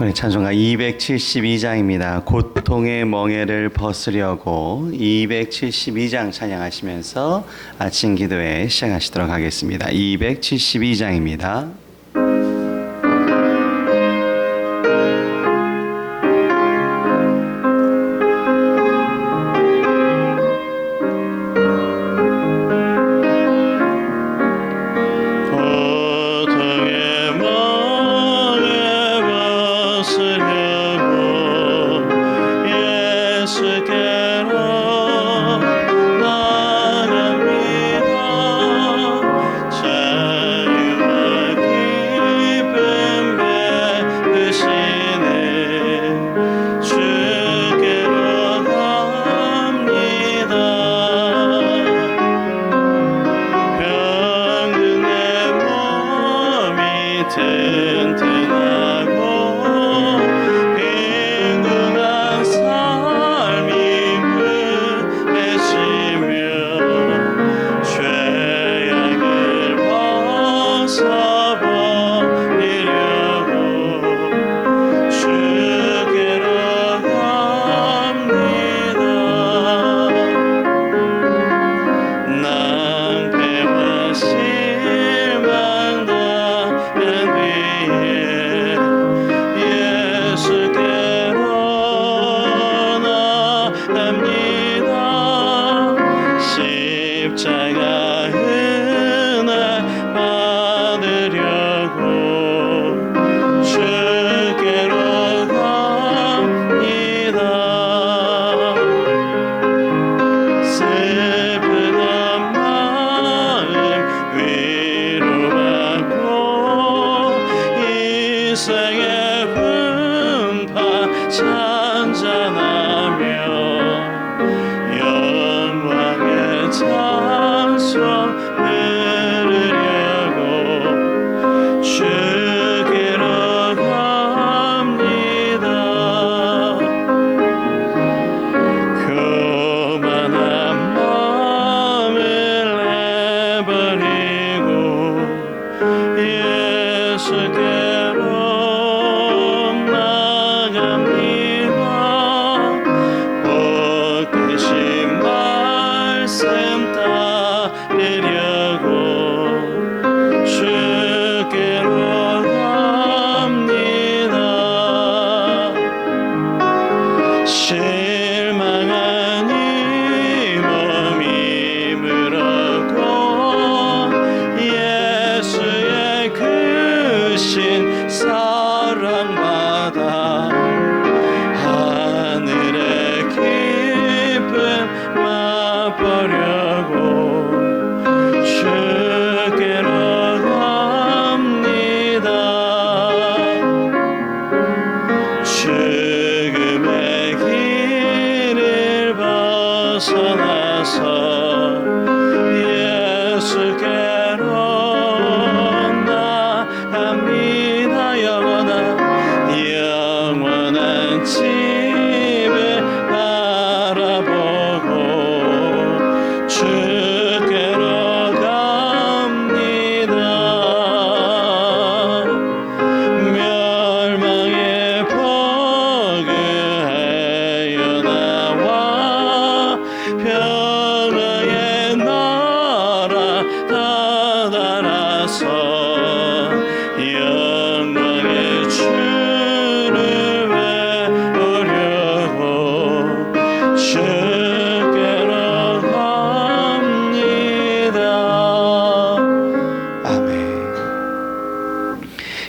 우리 찬송가 272장입니다. 고통의 멍에를 벗으려고 272장 찬양하시면서 아침 기도회 시작하시도록 하겠습니다. 272장입니다.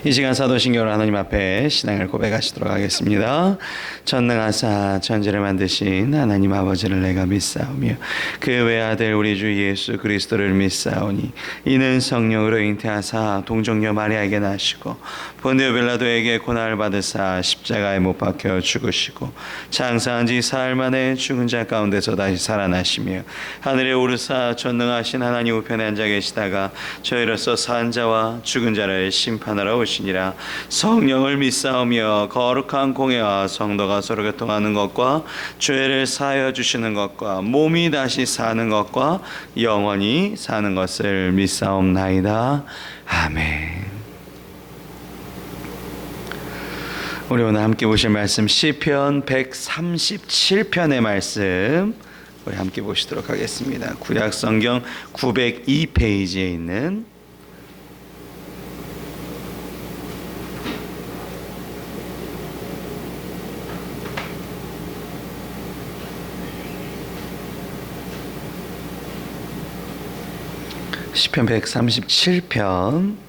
이 시간 사도신경으로 하나님 앞에 신앙을 고백하시도록 하겠습니다. 전능하사 천지를 만드신 하나님 아버지를 내가 믿사오며 그 외아들 우리 주 예수 그리스도를 믿사오니 이는 성령으로 잉태하사 동정녀 마리아에게 나시고 본디오 빌라도에게 고난을 받으사 십자가에 못 박혀 죽으시고 장사한 지 사흘 만에 죽은 자 가운데서 다시 살아나시며 하늘에 오르사 전능하신 하나님 우편에 앉아 계시다가 저희로서 산 자와 죽은 자를 심판하러 오시니라. 성령을 믿사오며 거룩한 공회와 성도가 서로 교통하는 것과 죄를 사하여 주시는 것과 몸이 다시 사는 것과 영원히 사는 것을 믿사옵나이다. 아멘. 우리 오늘 함께 보실 말씀 시편 137편의 말씀 우리 함께 보시도록 하겠습니다. 구약 성경 902페이지에 있는 시편 137편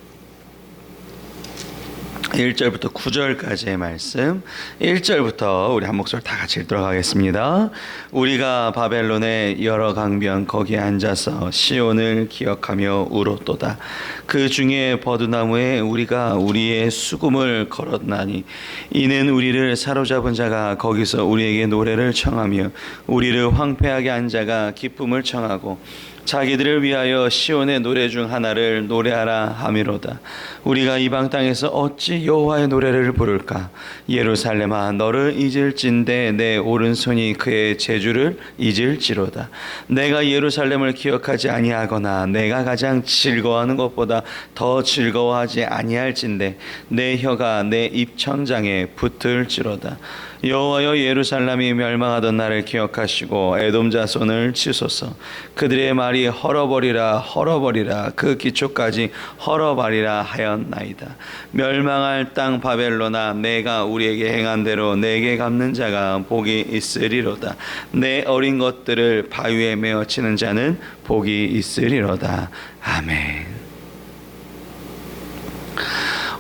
1절부터 9절까지의 말씀. 1절부터 우리 한 목소리 다 같이 읽도록 하겠습니다. 우리가 바벨론의 여러 강변 거기에 앉아서 시온을 기억하며 울었도다. 그 중에 버드나무에 우리가 우리의 수금을 걸었나니 이는 우리를 사로잡은 자가 거기서 우리에게 노래를 청하며 우리를 황폐하게 한 자가 기쁨을 청하고 자기들을 위하여 시온의 노래 중 하나를 노래하라 하미로다. 우리가 이방 땅에서 어찌 여호와의 노래를 부를까? 예루살렘아 너를 잊을진대 내 오른손이 그의 제주를 잊을지로다. 내가 예루살렘을 기억하지 아니하거나 내가 가장 즐거워하는 것보다 더 즐거워하지 아니할진대 내 혀가 내 입천장에 붙을지로다. 여호와여 예루살렘이 멸망하던 날을 기억하시고 에돔 자손을 치소서. 그들의 말이 헐어버리라 헐어버리라 그 기초까지 헐어버리라 하였나이다. 멸망할 땅 바벨로나 내가 우리에게 행한 대로 내게 갚는 자가 복이 있으리로다. 내 어린 것들을 바위에 메어 치는 자는 복이 있으리로다. 아멘.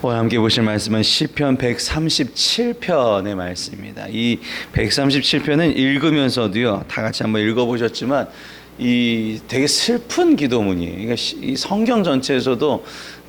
오늘 함께 보실 말씀은 시편 137편의 말씀입니다. 이 137편은 읽으면서도요, 다 같이 한번 읽어보셨지만 이 되게 슬픈 기도문이에요. 그러니까 이 성경 전체에서도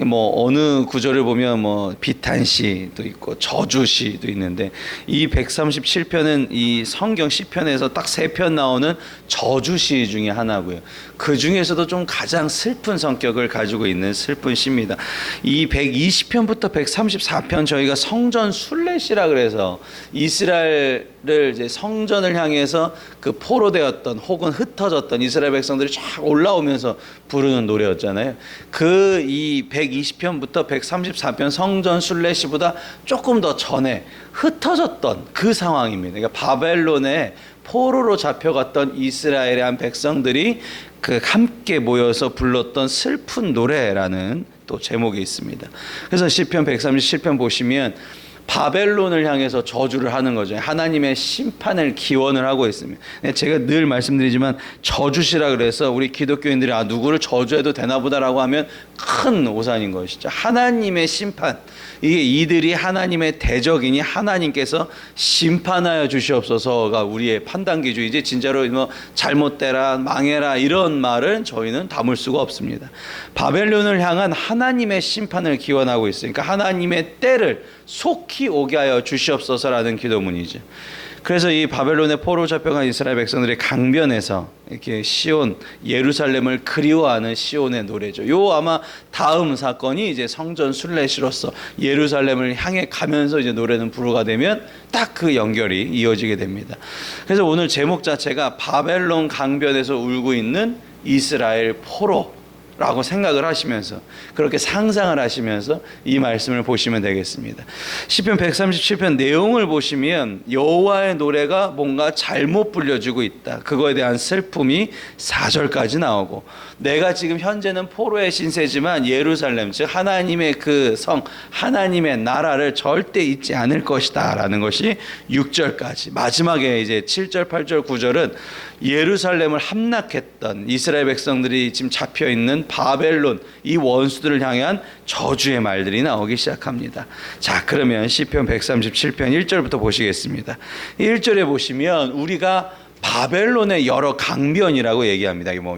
뭐 어느 구절을 보면 뭐 비탄시도 있고 저주시도 있는데 이 137편은 이 성경 시편에서 딱 3편 나오는 저주시 중에 하나고요. 그 중에서도 좀 가장 슬픈 성격을 가지고 있는 슬픈 시입니다. 이 120편부터 134편 저희가 성전 순례시라 그래서 이스라엘을 이제 성전을 향해서 그 포로되었던 혹은 흩어졌던 이스라엘 백성들이 쫙 올라오면서 부르는 노래였잖아요. 그 이 120편부터 134편 성전 순례시보다 조금 더 전에 흩어졌던 그 상황입니다. 그러니까 바벨론에 포로로 잡혀갔던 이스라엘의 한 백성들이 그 함께 모여서 불렀던 슬픈 노래라는 또 제목이 있습니다. 그래서 시편 137편 보시면 바벨론을 향해서 저주를 하는 거죠. 하나님의 심판을 기원을 하고 있습니다. 제가 늘 말씀드리지만 저주시라 그래서 우리 기독교인들이 누구를 저주해도 되나 보다라고 하면 큰 오산인 것이죠. 하나님의 심판, 이게 이들이 하나님의 대적이니 하나님께서 심판하여 주시옵소서가 우리의 판단 기준이지 진짜로 뭐 잘못되라 망해라 이런 말은 저희는 담을 수가 없습니다. 바벨론을 향한 하나님의 심판을 기원하고 있으니까 하나님의 때를 속히 오게 하여 주시옵소서라는 기도문이죠. 그래서 이 바벨론의 포로 잡혀간 이스라엘 백성들이 강변에서 이렇게 시온 예루살렘을 그리워하는 시온의 노래죠. 요 아마 다음 사건이 이제 성전 순례시로서 예루살렘을 향해 가면서 이제 노래는 부르가 되면 딱 그 연결이 이어지게 됩니다. 그래서 오늘 제목 자체가 바벨론 강변에서 울고 있는 이스라엘 포로 라고 생각을 하시면서 그렇게 상상을 하시면서 이 말씀을 보시면 되겠습니다. 시편 137편 내용을 보시면 여호와의 노래가 뭔가 잘못 불려지고 있다. 그거에 대한 슬픔이 4절까지 나오고 내가 지금 현재는 포로의 신세지만 예루살렘 즉 하나님의 그 성 하나님의 나라를 절대 잊지 않을 것이다 라는 것이 6절까지 마지막에 이제 7절 8절 9절은 예루살렘을 함락했던 이스라엘 백성들이 지금 잡혀있는 바벨론 이 원수들을 향한 저주의 말들이 나오기 시작합니다. 자, 그러면 시편 137편 1절부터 보시겠습니다. 1절에 보시면 우리가 바벨론의 여러 강변이라고 얘기합니다. 뭐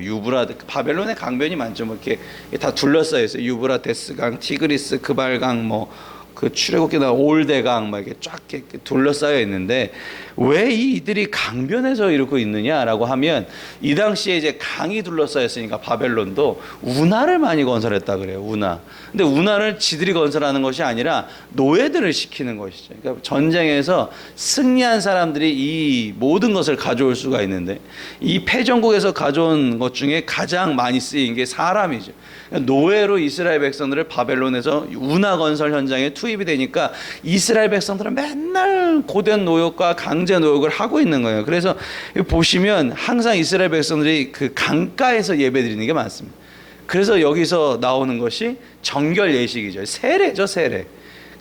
바벨론의 강변이 많죠. 뭐 이렇게 다 둘러싸여 있어요. 유브라테스강, 티그리스, 그발강, 뭐 그 출애굽기나 올대강 막 이렇게 쫙 이렇게 둘러싸여 있는데 왜 이들이 강변에서 이러고 있느냐라고 하면 이 당시에 이제 강이 둘러싸였으니까 바벨론도 운하를 많이 건설했다 그래요. 운하. 근데 운하를 지들이 건설하는 것이 아니라 노예들을 시키는 것이죠. 그러니까 전쟁에서 승리한 사람들이 이 모든 것을 가져올 수가 있는데 이 패전국에서 가져온 것 중에 가장 많이 쓰인 게 사람이죠. 그러니까 노예로 이스라엘 백성들을 바벨론에서 운하 건설 현장에 투입이 되니까 이스라엘 백성들은 맨날 고된 노역과 강제 노역을 하고 있는 거예요. 그래서 보시면 항상 이스라엘 백성들이 그 강가에서 예배드리는 게 많습니다. 그래서 여기서 나오는 것이 정결 예식이죠. 세례죠, 세례.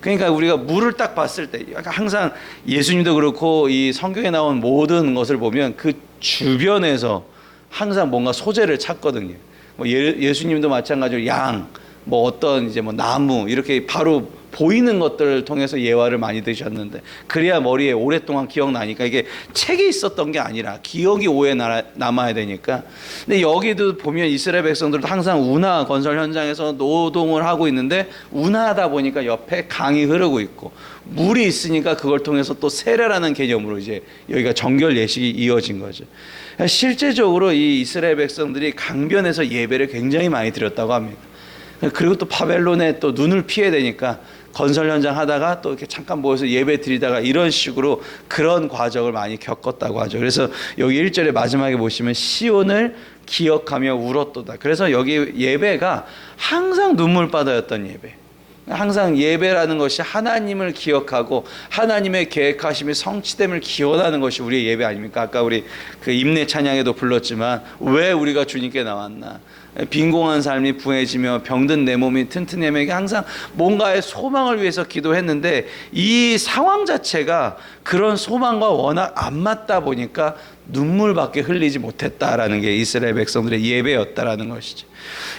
그러니까 우리가 물을 딱 봤을 때 항상 예수님도 그렇고 이 성경에 나온 모든 것을 보면 그 주변에서 항상 뭔가 소재를 찾거든요. 뭐 예수님도 마찬가지로 양, 뭐 어떤 이제 뭐 나무 이렇게 바로 보이는 것들을 통해서 예화를 많이 드셨는데 그래야 머리에 오랫동안 기억나니까 이게 책에 있었던 게 아니라 기억이 오래 남아야 되니까. 근데 여기도 보면 이스라엘 백성들도 항상 운하 건설 현장에서 노동을 하고 있는데 운하다 보니까 옆에 강이 흐르고 있고 물이 있으니까 그걸 통해서 또 세례라는 개념으로 이제 여기가 정결 예식이 이어진 거죠. 실제적으로 이 이스라엘 백성들이 강변에서 예배를 굉장히 많이 드렸다고 합니다. 그리고 또 바벨론에 또 눈을 피해야 되니까 건설 현장 하다가 또 이렇게 잠깐 모여서 예배 드리다가 이런 식으로 그런 과정을 많이 겪었다고 하죠. 그래서 여기 1절에 마지막에 보시면 시온을 기억하며 울었도다. 그래서 여기 예배가 항상 눈물바다였던 예배. 항상 예배라는 것이 하나님을 기억하고 하나님의 계획하심이 성취됨을 기원하는 것이 우리의 예배 아닙니까? 아까 우리 그 임내 찬양에도 불렀지만 왜 우리가 주님께 나왔나? 빈공한 삶이 부해지며 병든 내 몸이 튼튼해지며 항상 뭔가의 소망을 위해서 기도했는데 이 상황 자체가 그런 소망과 워낙 안 맞다 보니까 눈물밖에 흘리지 못했다라는 게 이스라엘 백성들의 예배였다라는 것이죠.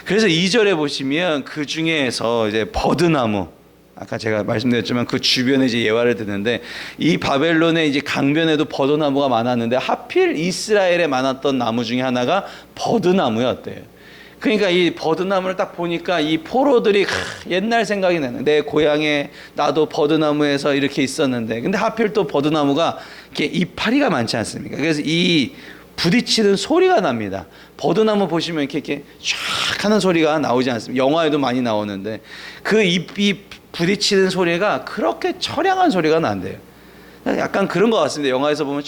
그래서 2절에 보시면 그 중에서 이제 버드나무, 아까 제가 말씀드렸지만 그 주변에 이제 예화를 듣는데 이 바벨론의 이제 강변에도 버드나무가 많았는데 하필 이스라엘에 많았던 나무 중에 하나가 버드나무였대요. 그러니까 이 버드나무를 딱 보니까 이 포로들이 옛날 생각이 나는, 내 고향에 나도 버드나무에서 이렇게 있었는데, 근데 하필 또 버드나무가 이렇게 이파리가 많지 않습니까? 그래서 이 부딪히는 소리가 납니다. 버드나무 보시면 이렇게 쫙 하는 소리가 나오지 않습니까? 영화에도 많이 나오는데 그 잎이 부딪히는 소리가 그렇게 처량한 소리가 난대요. 약간 그런 것 같습니다. 영화에서 보면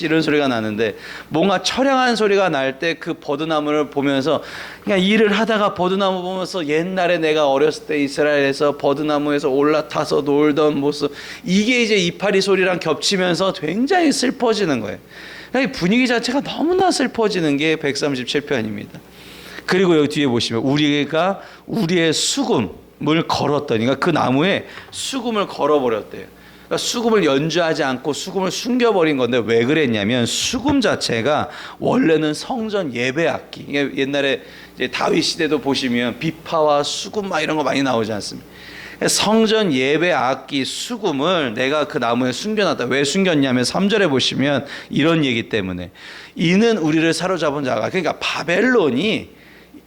이런 소리가 나는데 뭔가 처량한 소리가 날 때 그 버드나무를 보면서 그냥 일을 하다가 버드나무 보면서 옛날에 내가 어렸을 때 이스라엘에서 버드나무에서 올라타서 놀던 모습, 이게 이제 이파리 소리랑 겹치면서 굉장히 슬퍼지는 거예요. 분위기 자체가 너무나 슬퍼지는 게 137편입니다. 그리고 여기 뒤에 보시면 우리가 우리의 수금을 걸었더니, 그러니까 그 나무에 수금을 걸어버렸대요. 그러니까 수금을 연주하지 않고 수금을 숨겨버린 건데 왜 그랬냐면 수금 자체가 원래는 성전 예배 악기, 옛날에 이제 다윗 시대도 보시면 비파와 수금 막 이런 거 많이 나오지 않습니까? 성전 예배 악기 수금을 내가 그 나무에 숨겨놨다. 왜 숨겼냐면 3절에 보시면 이런 얘기 때문에 이는 우리를 사로잡은 자가, 그러니까 바벨론이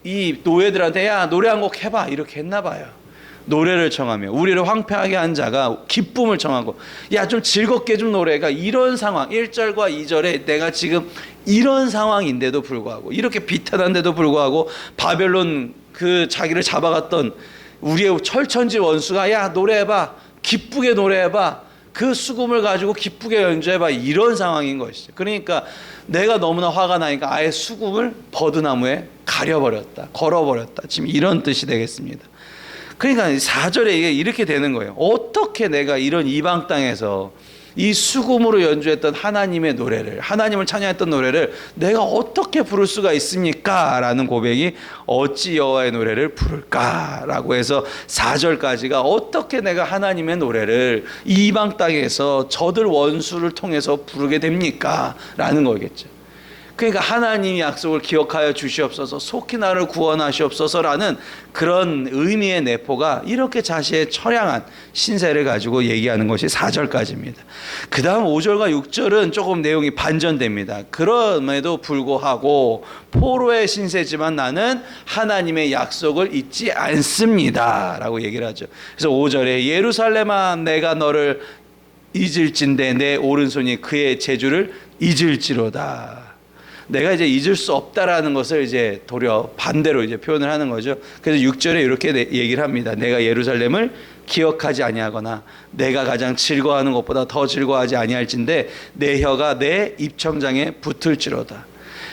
이 노예들한테 야 노래 한 곡 해봐 이렇게 했나 봐요. 노래를 청하며 우리를 황폐하게 한 자가 기쁨을 청하고 야 좀 즐겁게 좀 노래가, 이런 상황 1절과 2절에 내가 지금 이런 상황인데도 불구하고, 이렇게 비탄한데도 불구하고 바벨론 그 자기를 잡아갔던 우리의 철천지 원수가 야 노래해봐, 기쁘게 노래해봐, 그 수금을 가지고 기쁘게 연주해봐, 이런 상황인 것이죠. 그러니까 내가 너무나 화가 나니까 아예 수금을 버드나무에 가려버렸다, 걸어버렸다, 지금 이런 뜻이 되겠습니다. 그러니까 4절에 이게 이렇게 되는 거예요. 어떻게 내가 이런 이방 땅에서 이 수금으로 연주했던 하나님의 노래를, 하나님을 찬양했던 노래를 내가 어떻게 부를 수가 있습니까? 라는 고백이 어찌 여호와의 노래를 부를까? 라고 해서 4절까지가 어떻게 내가 하나님의 노래를 이방 땅에서 저들 원수를 통해서 부르게 됩니까? 라는 거겠죠. 그러니까 하나님이 약속을 기억하여 주시옵소서, 속히 나를 구원하시옵소서라는 그런 의미의 내포가 이렇게 자신의 처량한 신세를 가지고 얘기하는 것이 4절까지입니다. 그 다음 5절과 6절은 조금 내용이 반전됩니다. 그럼에도 불구하고 포로의 신세지만 나는 하나님의 약속을 잊지 않습니다 라고 얘기를 하죠. 그래서 5절에 예루살렘아 내가 너를 잊을진대 내 오른손이 그의 재주를 잊을지로다. 내가 이제 잊을 수 없다라는 것을 이제 도려 반대로 이제 표현을 하는 거죠. 그래서 6절에 이렇게 얘기를 합니다. 내가 예루살렘을 기억하지 아니하거나 내가 가장 즐거워하는 것보다 더 즐거워하지 아니할진대 내 혀가 내 입천장에 붙을지로다.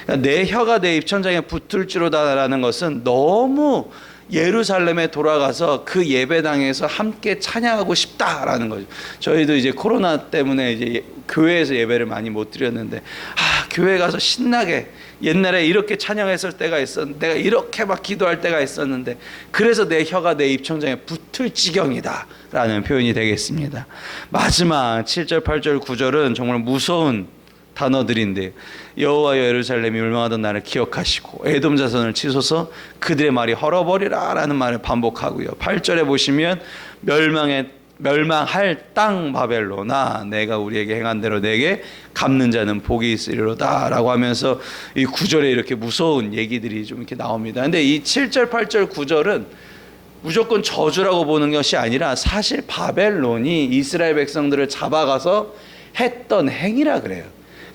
그러니까 내 혀가 내 입천장에 붙을지로다라는 것은 너무 예루살렘에 돌아가서 그 예배당에서 함께 찬양하고 싶다라는 거죠. 저희도 이제 코로나 때문에 이제 교회에서 예배를 많이 못 드렸는데, 교회 가서 신나게 옛날에 이렇게 찬양했을 때가 있었는데, 내가 이렇게 막 기도할 때가 있었는데, 그래서 내 혀가 내 입천장에 붙을 지경이다 라는 표현이 되겠습니다. 마지막 7절, 8절, 9절은 정말 무서운 단어들인데, 여호와 여예루살렘이 멸망하던 날을 기억하시고 에돔 자손을 치소서 그들의 말이 헐어버리라 라는 말을 반복하고요. 8절에 보시면 멸망할 땅 바벨로나 내가 우리에게 행한 대로 내게 갚는 자는 복이 있으리로다 라고 하면서 이 9절에 이렇게 무서운 얘기들이 좀 이렇게 나옵니다. 근데 이 7절, 8절, 9절은 무조건 저주라고 보는 것이 아니라 사실 바벨론이 이스라엘 백성들을 잡아가서 했던 행위라 그래요.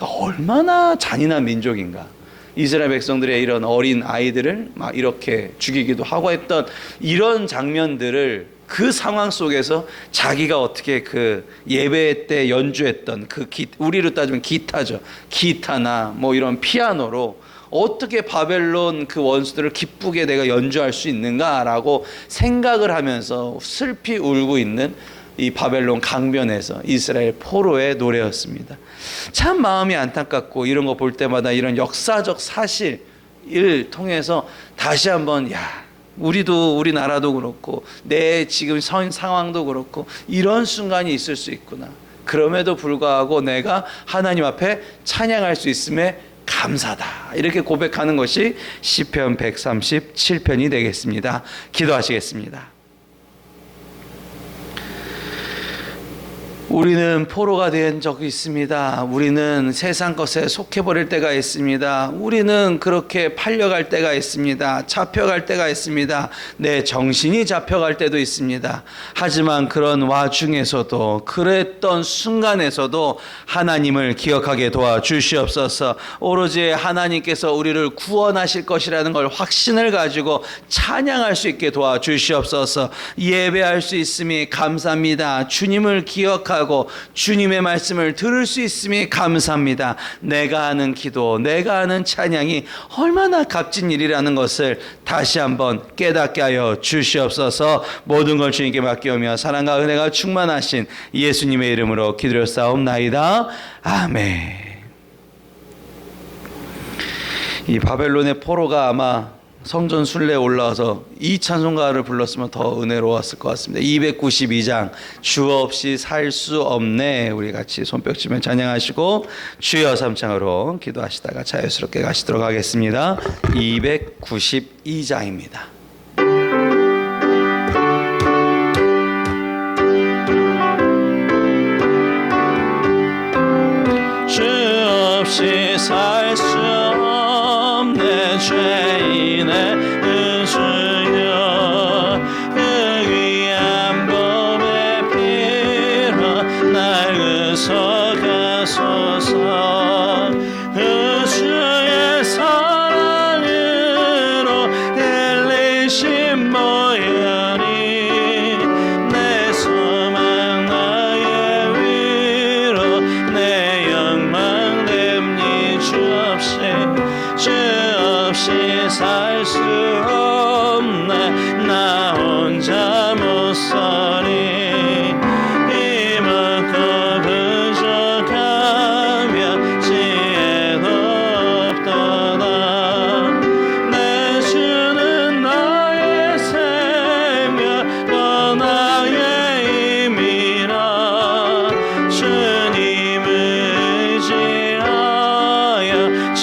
얼마나 잔인한 민족인가. 이스라엘 백성들의 이런 어린 아이들을 막 이렇게 죽이기도 하고 했던 이런 장면들을 그 상황 속에서 자기가 어떻게 그 예배 때 연주했던 그 우리로 따지면 기타죠. 기타나 뭐 이런 피아노로 어떻게 바벨론 그 원수들을 기쁘게 내가 연주할 수 있는가라고 생각을 하면서 슬피 울고 있는 이 바벨론 강변에서 이스라엘 포로의 노래였습니다. 참 마음이 안타깝고 이런 거 볼 때마다 이런 역사적 사실을 통해서 다시 한번 우리나라도 그렇고 내 지금 상황도 그렇고 이런 순간이 있을 수 있구나. 그럼에도 불구하고 내가 하나님 앞에 찬양할 수 있음에 감사다. 이렇게 고백하는 것이 시편 137편이 되겠습니다. 기도하시겠습니다. 우리는 포로가 된 적이 있습니다. 우리는 세상 것에 속해버릴 때가 있습니다. 우리는 그렇게 팔려갈 때가 있습니다. 잡혀갈 때가 있습니다. 내 정신이 잡혀갈 때도 있습니다. 하지만 그런 와중에서도 그랬던 순간에서도 하나님을 기억하게 도와주시옵소서. 오로지 하나님께서 우리를 구원하실 것이라는 걸 확신을 가지고 찬양할 수 있게 도와주시옵소서. 예배할 수 있음이 감사합니다. 주님을 기억하고 주님의 말씀을 들을 수 있음이 감사합니다. 내가 하는 기도, 내가 하는 찬양이 얼마나 값진 일이라는 것을 다시 한번 깨닫게 하여 주시옵소서. 모든 걸 주님께 맡기오며 사랑과 은혜가 충만하신 예수님의 이름으로 기도드렸사옵나이다. 아멘. 이 바벨론의 포로가 아마 성전 순례에 올라와서 이 찬송가를 불렀으면 더 은혜로웠을 것 같습니다. 292장 주 없이 살 수 없네. 우리 같이 손뼉치며 찬양하시고 주여 삼창으로 기도하시다가 자유스럽게 가시도록 하겠습니다. 292장입니다. 주 없이 살 수 없네. 죄인의 주여 그 귀한 몸의 피로 날 의속하소서. 그 주의 사랑으로 흘리신 보혈이 내 소망 나의 위로 내 영광 됩니. 주 없이 살 수 없네. 나 혼자 못 서리. 이먹고 부족하며 지혜도 없도다. 내 주는 나의 샘며 또 나의 힘이라. 주님 의지하여